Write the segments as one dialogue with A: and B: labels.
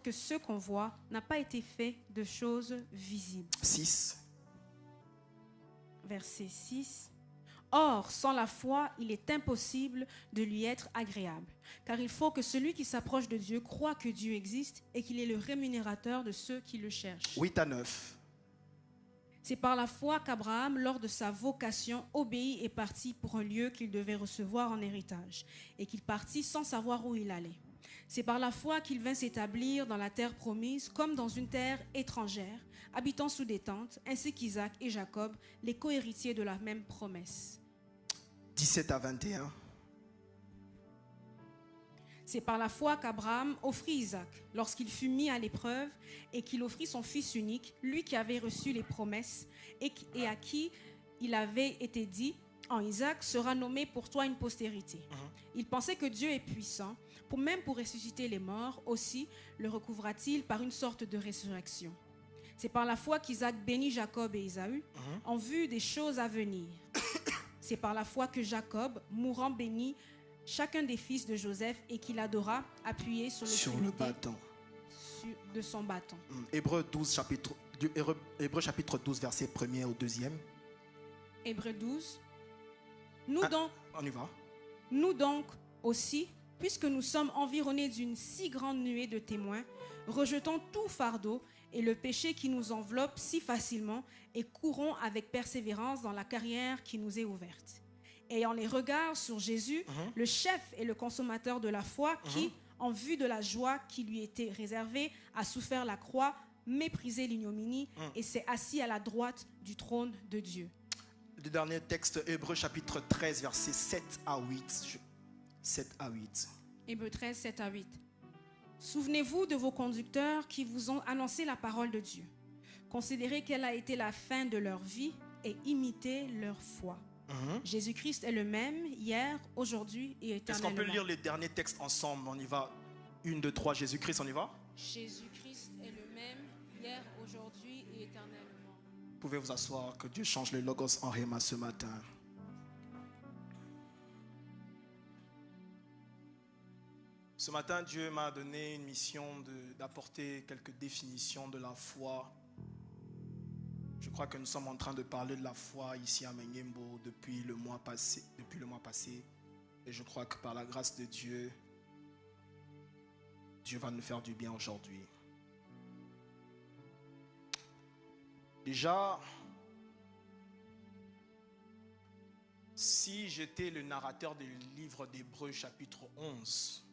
A: que ce qu'on voit n'a pas été fait de choses visibles.
B: 6.
A: Verset 6. Or, sans la foi, il est impossible de lui être agréable, car il faut que celui qui s'approche de Dieu croie que Dieu existe et qu'il est le rémunérateur de ceux qui le cherchent.
B: 8 à 9.
A: C'est par la foi qu'Abraham, lors de sa vocation, obéit et partit pour un lieu qu'il devait recevoir en héritage, et qu'il partit sans savoir où il allait. C'est par la foi qu'il vint s'établir dans la terre promise, comme dans une terre étrangère, habitant sous des tentes, ainsi qu'Isaac et Jacob, les cohéritiers de la même promesse.
B: 17 à 21.
A: C'est par la foi qu'Abraham offrit Isaac, lorsqu'il fut mis à l'épreuve, et qu'il offrit son fils unique, lui qui avait reçu les promesses, et à qui il avait été dit, en Isaac sera nommé pour toi une postérité. Il pensait que Dieu est puissant, même pour ressusciter les morts, aussi le recouvra-t-il par une sorte de résurrection. C'est par la foi qu'Isaac bénit Jacob et Ésaü, en vue des choses à venir. C'est par la foi que Jacob, mourant, bénit chacun des fils de Joseph et qu'il adora, appuyé sur
B: le bâton
A: de son bâton.
B: Hébreux chapitre 12, verset 1er au 2e.
A: Hébreux 12. On
B: y va.
A: Nous donc aussi, puisque nous sommes environnés d'une si grande nuée de témoins, rejetons tout fardeau et le péché qui nous enveloppe si facilement et courons avec persévérance dans la carrière qui nous est ouverte. Ayant les regards sur Jésus, le chef et le consommateur de la foi, qui, en vue de la joie qui lui était réservée, a souffert la croix, méprisé l'ignominie et s'est assis à la droite du trône de Dieu.
B: Le dernier texte, Hébreux chapitre 13, versets 7 à 8. 7 à 8.
A: Hébreux 13, 7 à 8. Souvenez-vous de vos conducteurs qui vous ont annoncé la parole de Dieu. Considérez quelle a été la fin de leur vie et imitez leur foi. Jésus-Christ est le même hier, aujourd'hui et éternellement.
B: Est-ce qu'on peut lire les derniers textes ensemble? On y va. 1, 2, 3. Jésus-Christ, on y va?
A: Jésus-Christ est le même hier, aujourd'hui et éternellement.
B: Vous pouvez vous asseoir, que Dieu change le logos en rhéma ce matin. Ce matin, Dieu m'a donné une mission d'apporter quelques définitions de la foi. Je crois que nous sommes en train de parler de la foi ici à Mengembo depuis le mois passé. Et je crois que par la grâce de Dieu, Dieu va nous faire du bien aujourd'hui. Déjà, si j'étais le narrateur du livre d'Hébreux chapitre 11,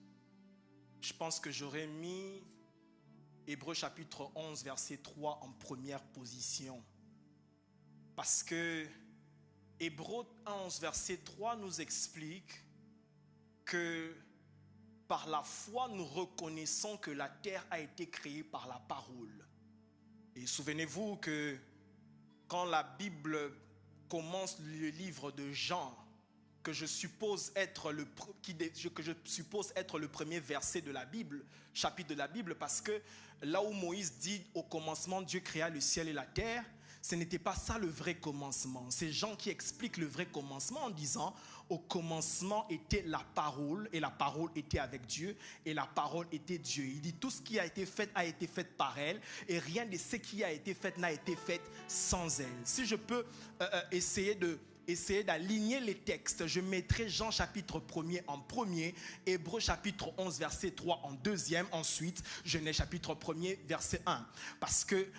B: je pense que j'aurais mis Hébreux chapitre 11 verset 3 en première position. Parce que Hébreux 11 verset 3 nous explique que par la foi nous reconnaissons que la terre a été créée par la parole. Et souvenez-vous que quand la Bible commence le livre de Jean, que je suppose être le premier verset de la Bible, chapitre de la Bible, parce que là où Moïse dit au commencement Dieu créa le ciel et la terre, ce n'était pas ça le vrai commencement. C'est Jean qui explique le vrai commencement en disant au commencement était la parole et la parole était avec Dieu et la parole était Dieu. Il dit tout ce qui a été fait par elle et rien de ce qui a été fait n'a été fait sans elle. Si je peux essayer d'aligner les textes, je mettrai Jean chapitre 1er en premier, Hébreux chapitre 11 verset 3 en deuxième, ensuite Genèse chapitre 1er verset 1. Parce que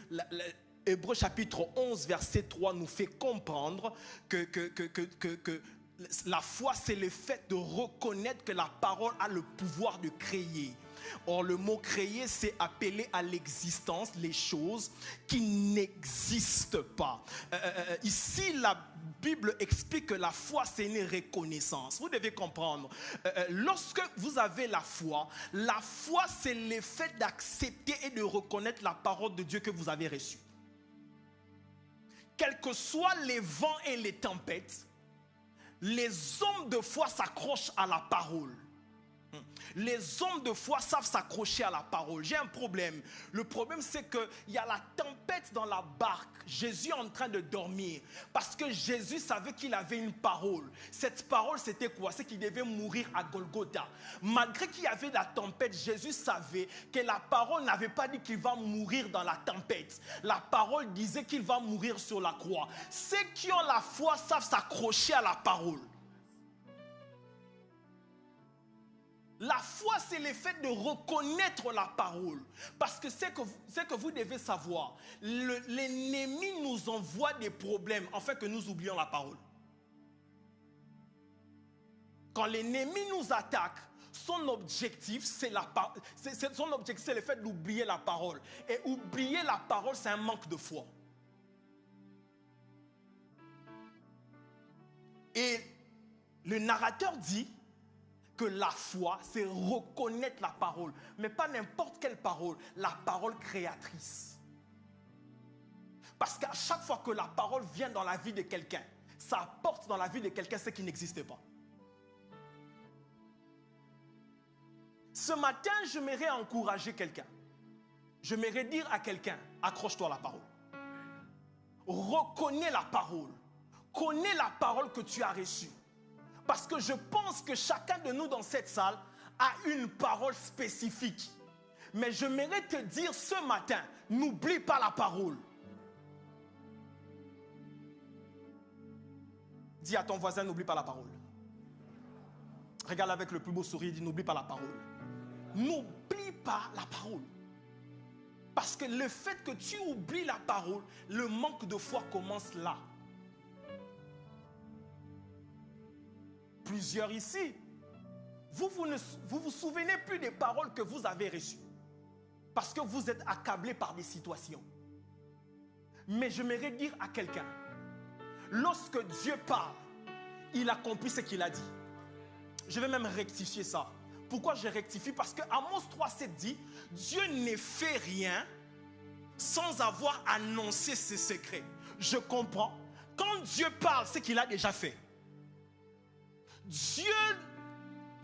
B: Hébreux chapitre 11 verset 3 nous fait comprendre que la foi c'est le fait de reconnaître que la parole a le pouvoir de créer. Or le mot créer c'est appeler à l'existence les choses qui n'existent pas. Ici la Bible explique que la foi c'est une reconnaissance. Vous devez comprendre, lorsque vous avez la foi c'est le fait d'accepter et de reconnaître la parole de Dieu que vous avez reçue. Quels que soient les vents et les tempêtes, les hommes de foi s'accrochent à la parole. Les hommes de foi savent s'accrocher à la parole. J'ai un problème. Le problème, c'est qu'il y a la tempête dans la barque. Jésus est en train de dormir. Parce que Jésus savait qu'il avait une parole. Cette parole, c'était quoi? C'est qu'il devait mourir à Golgotha. Malgré qu'il y avait la tempête, Jésus savait que la parole n'avait pas dit qu'il va mourir dans la tempête. La parole disait qu'il va mourir sur la croix. Ceux qui ont la foi savent s'accrocher à la parole. La foi, c'est le fait de reconnaître la parole. Parce que c'est que vous devez savoir. L'ennemi nous envoie des problèmes afin que nous oublions la parole. Quand l'ennemi nous attaque, son objectif, c'est le fait d'oublier la parole. Et oublier la parole, c'est un manque de foi. Et le narrateur dit que la foi, c'est reconnaître la parole. Mais pas n'importe quelle parole, la parole créatrice. Parce qu'à chaque fois que la parole vient dans la vie de quelqu'un, ça apporte dans la vie de quelqu'un ce qui n'existait pas. Ce matin, j'aimerais encourager quelqu'un. J'aimerais dire à quelqu'un, accroche-toi à la parole. Reconnais la parole. Connais la parole que tu as reçue. Parce que je pense que chacun de nous dans cette salle a une parole spécifique. Mais j'aimerais te dire ce matin, n'oublie pas la parole. Dis à ton voisin, n'oublie pas la parole. Regarde avec le plus beau sourire, dis n'oublie pas la parole. N'oublie pas la parole. Parce que le fait que tu oublies la parole, le manque de foi commence là. Plusieurs ici, vous vous souvenez plus des paroles que vous avez reçues. Parce que vous êtes accablés par des situations. Mais j'aimerais dire à quelqu'un, lorsque Dieu parle, il accomplit ce qu'il a dit. Je vais même rectifier ça. Pourquoi je rectifie? Parce que Amos 3,7 dit, Dieu ne fait rien sans avoir annoncé ses secrets. Je comprends. Quand Dieu parle, c'est qu'il a déjà fait. Dieu,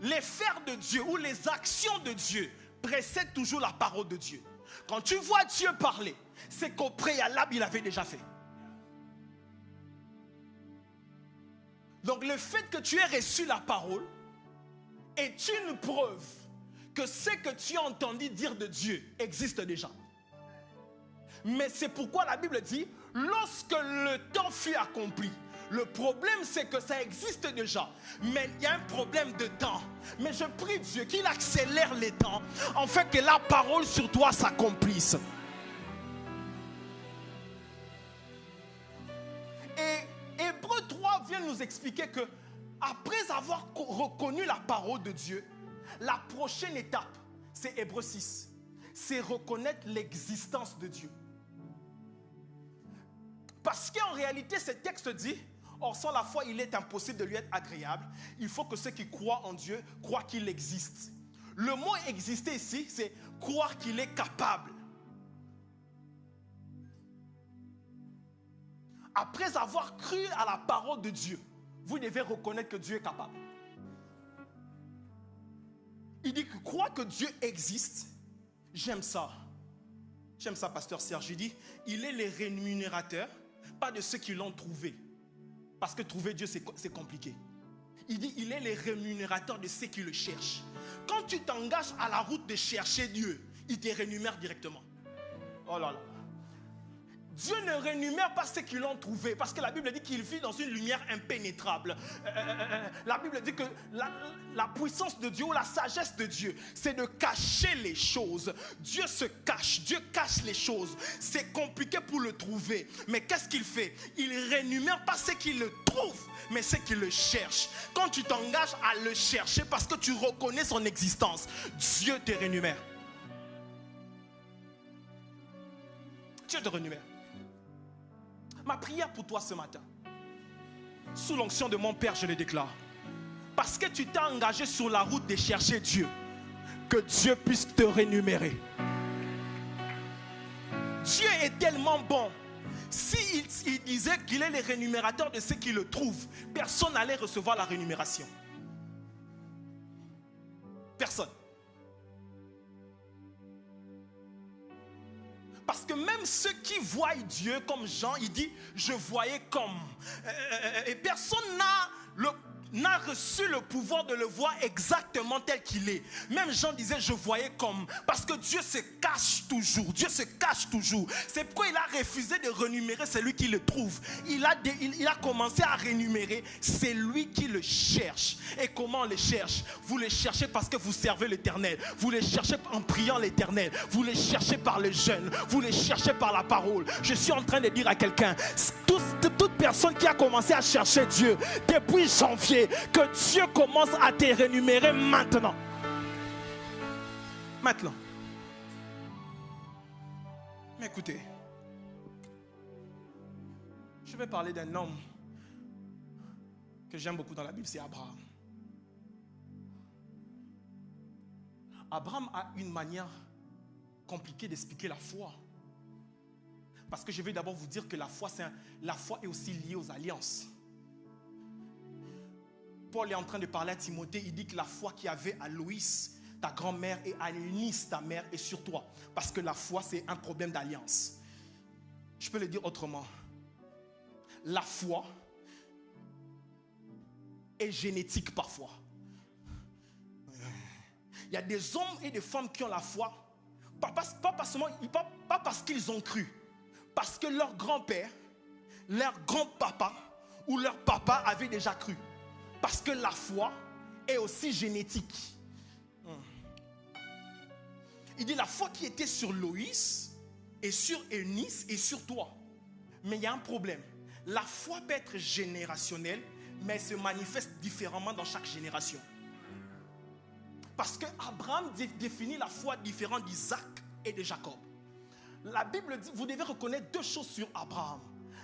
B: les faire de Dieu ou les actions de Dieu précèdent toujours la parole de Dieu. Quand tu vois Dieu parler, c'est qu'au préalable, il avait déjà fait. Donc le fait que tu aies reçu la parole est une preuve que ce que tu as entendu dire de Dieu existe déjà. Mais c'est pourquoi la Bible dit, lorsque le temps fut accompli, le problème, c'est que ça existe déjà. Mais il y a un problème de temps. Mais je prie Dieu qu'il accélère les temps afin que la parole sur toi s'accomplisse. Et Hébreux 3 vient nous expliquer que après avoir reconnu la parole de Dieu, la prochaine étape, c'est Hébreux 6. C'est reconnaître l'existence de Dieu. Parce qu'en réalité, ce texte dit, or sans la foi, il est impossible de lui être agréable. Il faut que ceux qui croient en Dieu croient qu'il existe. Le mot exister ici, c'est croire qu'il est capable. Après avoir cru à la parole de Dieu, vous devez reconnaître que Dieu est capable. Il dit que croire que Dieu existe, j'aime ça. J'aime ça, pasteur Serge. Il dit, il est le rémunérateur, pas de ceux qui l'ont trouvé. Parce que trouver Dieu, c'est compliqué. Il dit, il est le rémunérateur de ceux qui le cherchent. Quand tu t'engages à la route de chercher Dieu, il te rémunère directement. Oh là là. Dieu ne rémunère pas ceux qui l'ont trouvé. Parce que la Bible dit qu'il vit dans une lumière impénétrable. La Bible dit que la puissance de Dieu ou la sagesse de Dieu, c'est de cacher les choses. Dieu se cache. Dieu cache les choses. C'est compliqué pour le trouver. Mais qu'est-ce qu'il fait? Il rémunère pas ceux qui le trouvent, mais ceux qui le cherchent. Quand tu t'engages à le chercher parce que tu reconnais son existence, Dieu te rémunère. Dieu te rémunère. Ma prière pour toi ce matin, sous l'onction de mon Père, je le déclare. Parce que tu t'es engagé sur la route de chercher Dieu, que Dieu puisse te rémunérer. Dieu est tellement bon. S'il disait qu'il est le rémunérateur de ceux qui le trouvent, personne n'allait recevoir la rémunération. Personne. Parce que même ceux qui voient Dieu comme Jean, il dit, je voyais comme. Et personne n'a reçu le pouvoir de le voir exactement tel qu'il est. Même Jean disait, je voyais comme. Parce que Dieu se cache toujours. Dieu se cache toujours. C'est pourquoi il a refusé de renumérer celui qui le trouve. Il a commencé à rénumérer celui qui le cherche. Et comment on le cherche? Vous le cherchez parce que vous servez l'Éternel. Vous le cherchez en priant l'Éternel. Vous le cherchez par le jeûne. Vous le cherchez par la parole. Je suis en train de dire à quelqu'un, toute personne qui a commencé à chercher Dieu depuis janvier, que Dieu commence à te rémunérer maintenant. Maintenant. Mais écoutez, je vais parler d'un homme que j'aime beaucoup dans la Bible, c'est Abraham. Abraham a une manière compliquée d'expliquer la foi. Parce que je vais d'abord vous dire que la foi est aussi liée aux alliances. Paul est en train de parler à Timothée, il dit que la foi qu'il y avait à Loïs, ta grand-mère, et à Eunice, ta mère, est sur toi. Parce que la foi, c'est un problème d'alliance. Je peux le dire autrement. La foi est génétique parfois. Il y a des hommes et des femmes qui ont la foi, pas parce qu'ils ont cru, parce que leur grand-père, leur grand-papa ou leur papa avait déjà cru. Parce que la foi est aussi génétique. Il dit la foi qui était sur Loïs et sur Eunice et sur toi. Mais il y a un problème. La foi peut être générationnelle, mais elle se manifeste différemment dans chaque génération. Parce que Abraham définit la foi différente d'Isaac et de Jacob. La Bible dit, vous devez reconnaître deux choses sur Abraham.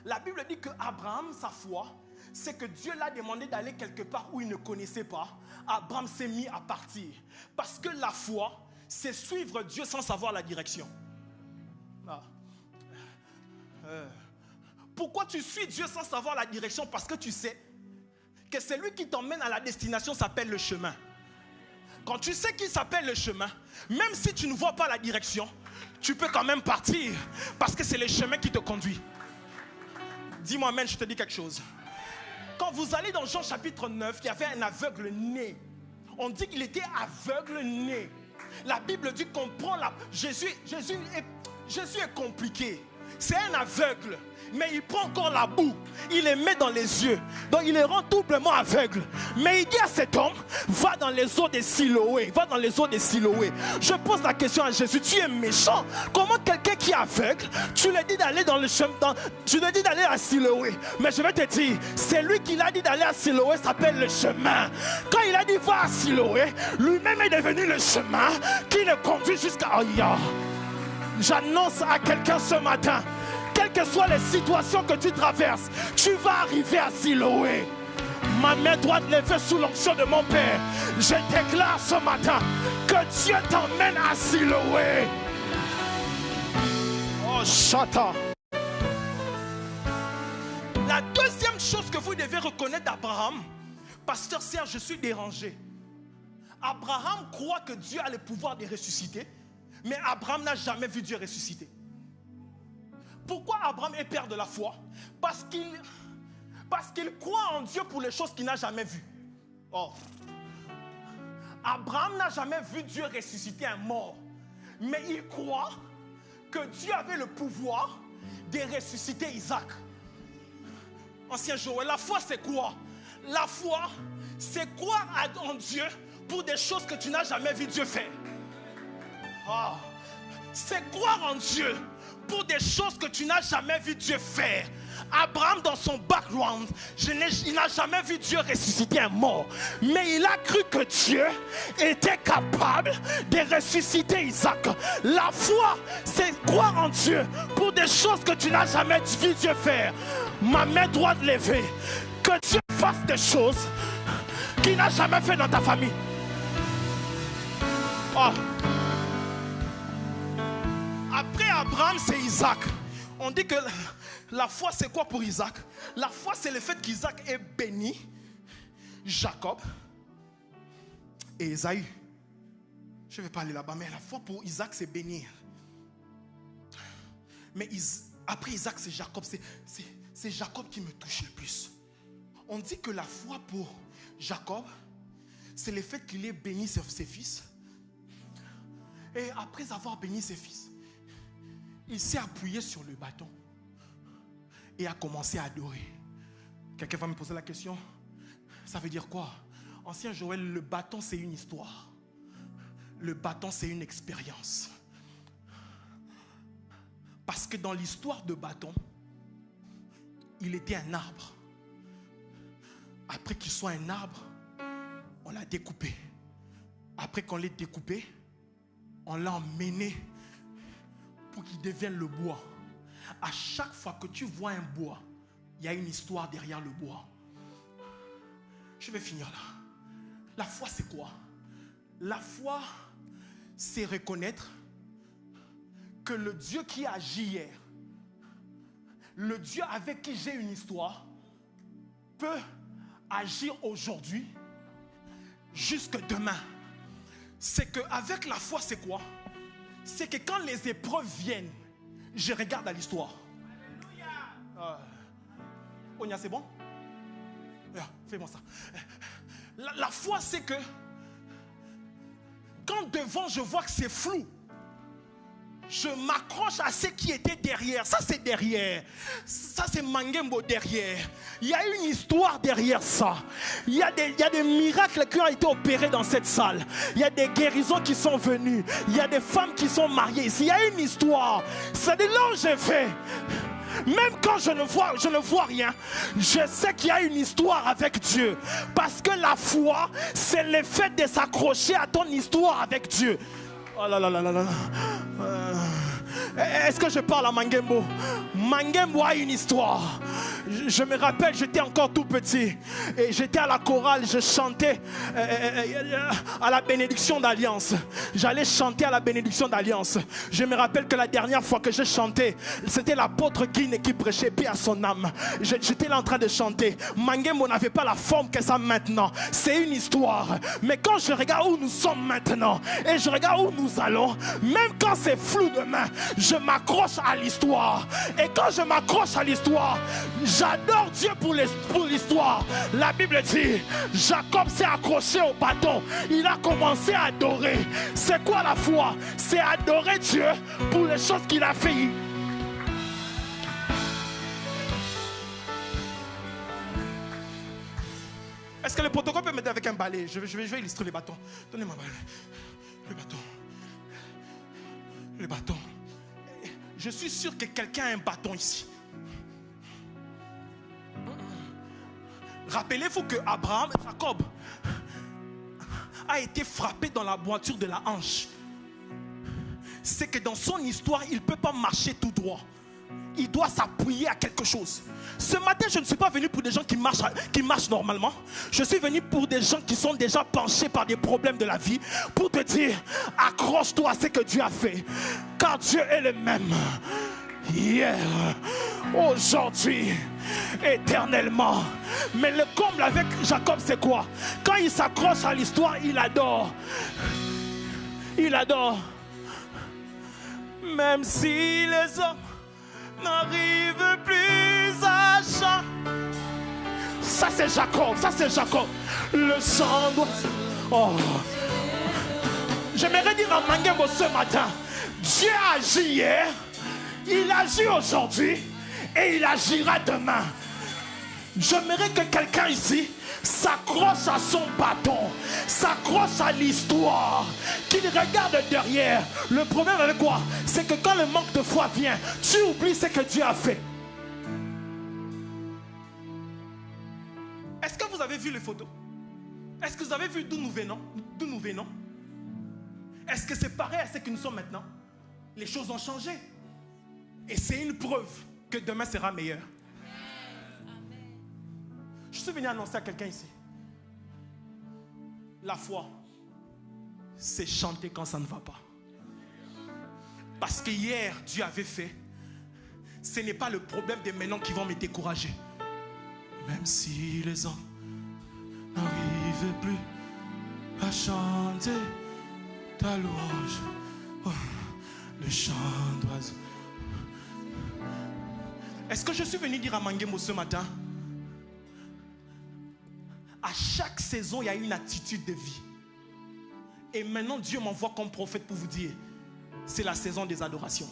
B: La Bible dit que Abraham, sa foi, c'est que Dieu l'a demandé d'aller quelque part où il ne connaissait pas. Abraham s'est mis à partir. Parce que la foi, c'est suivre Dieu sans savoir la direction. Pourquoi tu suis Dieu sans savoir la direction? Parce que tu sais que celui qui t'emmène à la destination s'appelle le chemin. Quand tu sais qu'il s'appelle le chemin, même si tu ne vois pas la direction, tu peux quand même partir. Parce que c'est le chemin qui te conduit. Dis-moi amen, je te dis quelque chose. Quand vous allez dans Jean chapitre 9, il y avait un aveugle né. On dit qu'il était aveugle né. La Bible dit qu'on prend Jésus est compliqué. C'est un aveugle, mais il prend encore la boue, il les met dans les yeux, donc il les rend doublement aveugle. Mais il dit à cet homme, va dans les eaux de Siloé, va dans les eaux de Siloé. Je pose la question à Jésus, tu es méchant. Comment quelqu'un qui est aveugle, tu lui dis d'aller dans le chemin, tu lui dis d'aller à Siloé. Mais je vais te dire, c'est lui qui l'a dit d'aller à Siloé s'appelle le chemin. Quand il a dit va à Siloé, lui-même est devenu le chemin qui le conduit jusqu'à Aïa. J'annonce à quelqu'un ce matin, quelles que soient les situations que tu traverses, tu vas arriver à Siloé. Ma main doit te lever sous l'onction de mon Père. Je déclare ce matin que Dieu t'emmène à Siloé. Oh, chata. La deuxième chose que vous devez reconnaître d'Abraham, pasteur Serge, je suis dérangé. Abraham croit que Dieu a le pouvoir de ressusciter. Mais Abraham n'a jamais vu Dieu ressusciter. Pourquoi Abraham est père de la foi? Parce qu'il croit en Dieu pour les choses qu'il n'a jamais vues. Oh. Abraham n'a jamais vu Dieu ressusciter un mort. Mais il croit que Dieu avait le pouvoir de ressusciter Isaac. Ancien Joël, la foi c'est quoi? La foi c'est croire en Dieu pour des choses que tu n'as jamais vu Dieu faire. Oh. C'est croire en Dieu pour des choses que tu n'as jamais vu Dieu faire. Abraham dans son background, il n'a jamais vu Dieu ressusciter un mort. Mais il a cru que Dieu était capable de ressusciter Isaac. La foi, c'est croire en Dieu pour des choses que tu n'as jamais vu Dieu faire. Ma main doit te lever. Que Dieu fasse des choses qu'il n'a jamais fait dans ta famille. Oh. Après Abraham, c'est Isaac. On dit que la foi, c'est quoi pour Isaac? La foi, c'est le fait qu'Isaac ait béni Jacob et Ésaü. Je ne vais pas aller là-bas, mais la foi pour Isaac, c'est bénir. Mais après Isaac, c'est Jacob. C'est Jacob qui me touche le plus. On dit que la foi pour Jacob, c'est le fait qu'il ait béni ses fils. Et après avoir béni ses fils, il s'est appuyé sur le bâton et a commencé à adorer. Quelqu'un va me poser la question, ça veut dire quoi? Ancien Joël, le bâton c'est une histoire. Le bâton c'est une expérience. Parce que dans l'histoire de bâton, il était un arbre. Après qu'il soit un arbre, on l'a découpé. Après qu'on l'ait découpé, on l'a emmené pour qu'il devienne le bois. À chaque fois que tu vois un bois, il y a une histoire derrière le bois. Je vais finir là. La foi, c'est quoi? La foi, c'est reconnaître que le Dieu qui agit hier, le Dieu avec qui j'ai une histoire, peut agir aujourd'hui jusque demain. C'est qu'avec la foi, c'est quoi? C'est que quand les épreuves viennent, je regarde à l'histoire. Onya, c'est bon? Fais-moi ça. La foi, c'est que quand devant je vois que c'est flou, je m'accroche à ce qui était derrière. Ça, c'est derrière. Ça, c'est Mangembo derrière. Il y a une histoire derrière ça. Il y a des miracles qui ont été opérés dans cette salle. Il y a des guérisons qui sont venues. Il y a des femmes qui sont mariées ici. Il y a une histoire. C'est de là où j'ai fait. Même quand je ne vois rien, je sais qu'il y a une histoire avec Dieu. Parce que la foi, c'est le fait de s'accrocher à ton histoire avec Dieu. Oh là là là là là. Est-ce que je parle à Mangembo? Mangembo a une histoire. Je me rappelle, j'étais encore tout petit et j'étais à la chorale, je chantais à la bénédiction d'Alliance. J'allais chanter à la bénédiction d'Alliance. Je me rappelle que la dernière fois que j'ai chanté, c'était l'apôtre Guine qui prêchait, paix à son âme. J'étais là en train de chanter. Mangembo n'avait pas la forme que ça maintenant. C'est une histoire. Mais quand je regarde où nous sommes maintenant et je regarde où nous allons, même quand c'est flou demain, je m'accroche à l'histoire. Et quand je m'accroche à l'histoire, j'adore Dieu pour l'histoire. La Bible dit, Jacob s'est accroché au bâton. Il a commencé à adorer. C'est quoi la foi? C'est adorer Dieu pour les choses qu'il a fait. Est-ce que le protocole peut m'aider avec un balai? Je vais illustrer les bâtons. Donnez-moi un balai. Le bâton. Le bâton. Je suis sûr que quelqu'un a un bâton ici. Rappelez-vous que Jacob a été frappé dans la boiture de la hanche. C'est que dans son histoire, il ne peut pas marcher tout droit. Il doit s'appuyer à quelque chose. Ce matin, je ne suis pas venu pour des gens qui marchent normalement. Je suis venu pour des gens qui sont déjà penchés par des problèmes de la vie. Pour te dire, accroche-toi à ce que Dieu a fait. Car Dieu est le même. Hier, aujourd'hui, éternellement. Mais le comble avec Jacob, c'est quoi? Quand il s'accroche à l'histoire, il adore. Il adore. Même si les hommes n'arrive plus à chant. Ça c'est Jacob, ça c'est Jacob. Le chant doit... Oh. J'aimerais dire à Mangembo ce matin, Dieu a agi hier, il agit aujourd'hui et il agira demain. J'aimerais que quelqu'un ici s'accroche à son bâton, s'accroche à l'histoire, qu'il regarde derrière. Le problème avec quoi? C'est que quand le manque de foi vient, tu oublies ce que Dieu a fait. Est-ce que vous avez vu les photos? Est-ce que vous avez vu d'où nous venons? D'où nous venons? Est-ce que c'est pareil à ce que nous sommes maintenant? Les choses ont changé. Et c'est une preuve que demain sera meilleur. Je suis venu annoncer à quelqu'un ici. La foi, c'est chanter quand ça ne va pas. Parce que hier, Dieu avait fait. Ce n'est pas le problème de maintenant qui vont me décourager. Même si les hommes n'arrivent plus à chanter, ta louange. Oh, le chant d'oiseau. Est-ce que je suis venu dire à Mangemo ce matin? À chaque saison, il y a une attitude de vie. Et maintenant, Dieu m'envoie comme prophète pour vous dire, c'est la saison des adorations.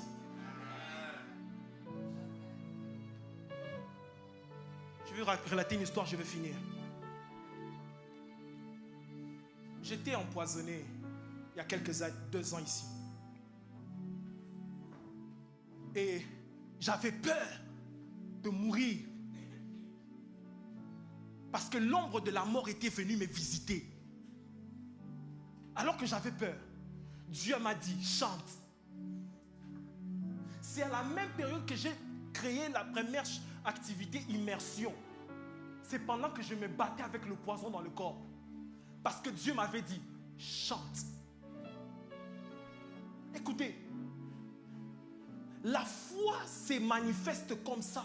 B: Je vais relater une histoire, je vais finir. J'étais empoisonné il y a quelques années, 2 ans ici. Et j'avais peur de mourir. Parce que l'ombre de la mort était venue me visiter. Alors que j'avais peur, Dieu m'a dit, chante. C'est à la même période que j'ai créé la première activité immersion. C'est pendant que je me battais avec le poison dans le corps. Parce que Dieu m'avait dit, chante. Écoutez, la foi se manifeste comme ça.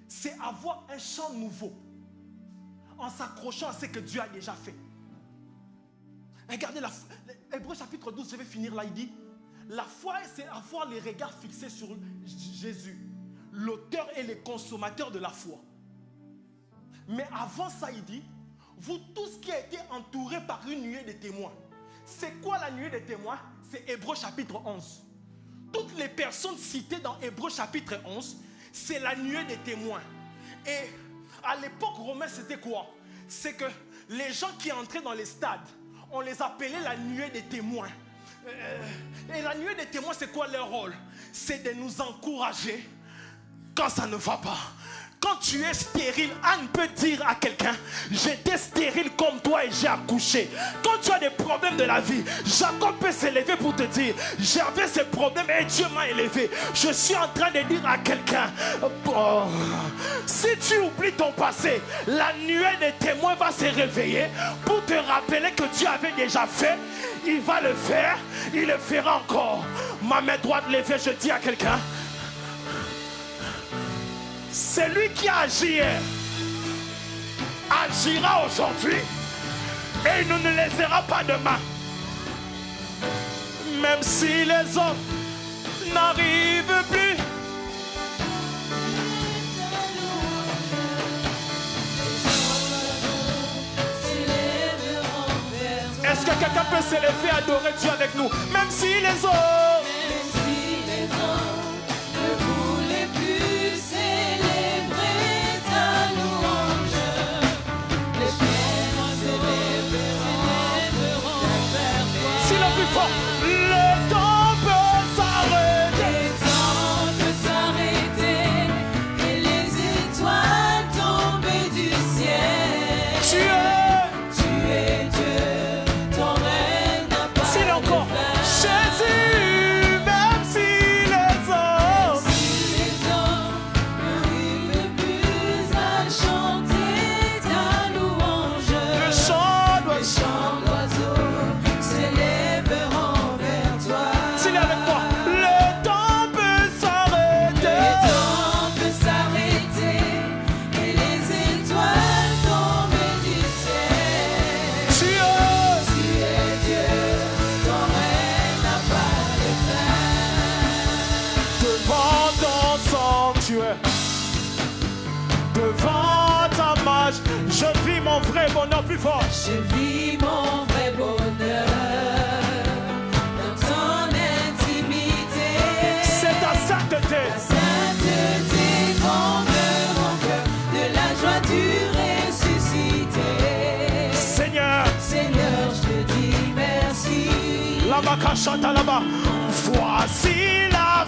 B: C'est avoir un chant nouveau. En s'accrochant à ce que Dieu a déjà fait. Regardez Hébreux chapitre 12, je vais finir là, il dit, la foi c'est avoir les regards fixés sur Jésus, l'auteur et le consommateur de la foi. Mais avant ça, il dit, vous tous qui avez été entourés par une nuée de témoins. C'est quoi la nuée de témoins? C'est Hébreux chapitre 11. Toutes les personnes citées dans Hébreux chapitre 11, c'est la nuée des témoins. Et à l'époque romaine, c'était quoi? C'est que les gens qui entraient dans les stades, on les appelait la nuée des témoins. Et la nuée des témoins, c'est quoi leur rôle? C'est de nous encourager quand ça ne va pas. Quand tu es stérile, Anne peut dire à quelqu'un, j'étais stérile comme toi et j'ai accouché. Quand tu as des problèmes de la vie, Jacob peut s'élever pour te dire, j'avais ces problèmes et Dieu m'a élevé. Je suis en train de dire à quelqu'un, si tu oublies ton passé, la nuée des témoins va se réveiller pour te rappeler que Dieu avait déjà fait. Il va le faire, il le fera encore. Ma main droite levée, je dis à quelqu'un, c'est lui qui a agi hier, agira aujourd'hui et il ne nous laissera pas demain. Même si les hommes n'arrivent plus. Est-ce que quelqu'un peut s'élever et adorer Dieu avec nous? Même si les hommes
C: ne voulaient plus célébrer ta louange, les pierres s'élèveront vers toi.
B: Si le plus fort, le temps peut s'arrêter.
C: Le temps peut s'arrêter et les étoiles tomber du ciel.
B: Tu es
C: Dieu, ton règne n'a pas
B: s'il est encore
C: de fin.
B: Jésus, même si les hommes
C: n'arrivent plus à chanter ta louange,
B: le chant doit
C: les chants d'oiseaux s'élèveront vers toi.
B: s'il est avec moi, le temps peut s'arrêter.
C: Le temps peut s'arrêter et les étoiles tomber du ciel.
B: Tu es
C: Tu es Dieu, ton règne n'a pas de fin.
B: devant ton sanctuaire, devant ta marche, je vis mon vrai bonheur plus fort.
C: Je vis mon vrai bonheur dans ton intimité.
B: C'est ta sainteté.
C: La sainteté comble mon cœur de la joie du ressuscité.
B: Seigneur,
C: Seigneur, je te dis merci.
B: là-bas, quand chante là-bas, voici la